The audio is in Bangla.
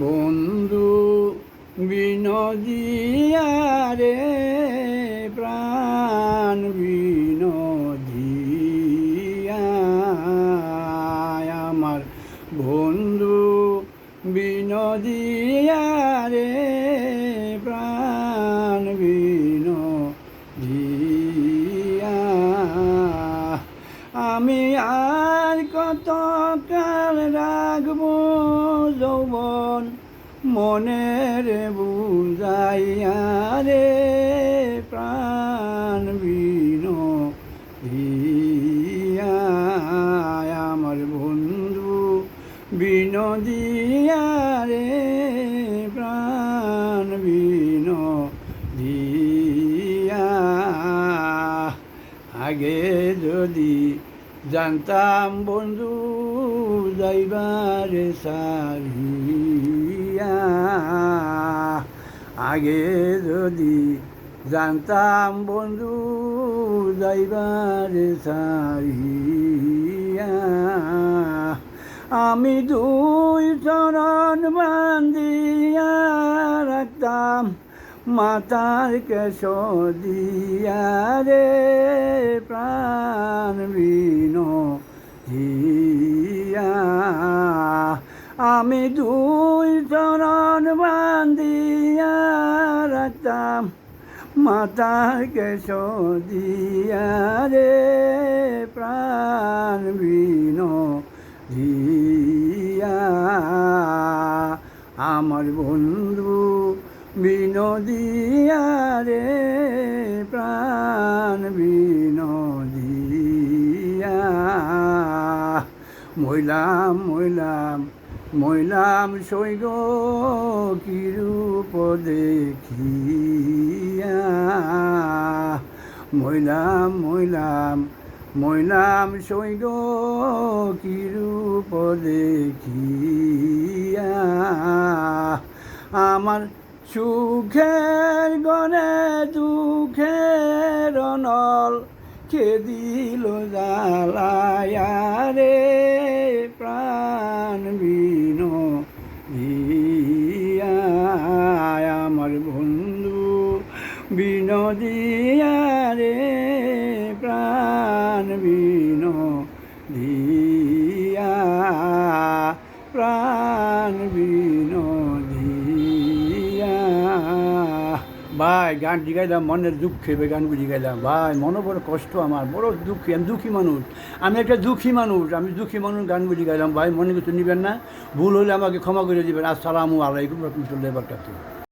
বন্ধু বিনোদিয়া রে প্রাণ বিনোদিয়া আমার বন্ধু বিনোদিয়া রে প্রাণ বিনোদিয়া আমি আর কত কাল রাখবো যৌবন মনের বুঝাইয়া রে প্রাণ বিনোদিয়া আমার বন্ধু বিনোদিয়া রে প্রাণ বিনোদিয়া আগে যদি জানতাম বন্ধু যাইবার সারিয়া আগে যদি জানতাম বন্ধু যাইবার সারিয়া আমি দুই চরণ বান্ধিয়া রাখতাম মাতার কেশ দিয়া রে প্রাণ বিনোদিয়া আমি দুই চরণ বান্ধিয়া রাখতাম মাতার কেশ দিয়া রে প্রাণ বিনোদিয়া আমার বন্ধু বিনোদিয়া রে প্রাণ বিনোদিয়া মইলাম মইলাম মইলাম সৈগ কি রূপ দেখিয়া মইলাম মইলাম মইলাম সৈগ কি রূপ দেখিয়া আমার সুখের গনে দুঃখের নল কে দিল জ্বালায়া রে প্রাণ বিনোদিয়া আমার বন্ধু বিনোদিয়া রে প্রাণ বিনোদিয়া প্রাণ বিনোদিয়া ভাই গানটি গাইলাম মনের দুঃখে গানগুলি গাইলাম ভাই মনে বড় কষ্ট আমার বড় দুঃখী আমি দুঃখী মানুষ আমি একটা দুঃখী মানুষ গানগুলি গাইলাম ভাই মনে কিছু নেবেন না ভুল হলে আমাকে ক্ষমা করে দেবেন আসসালামু আলাইকুম রহমতুল্লাহি ওয়া বারাকাতুহু।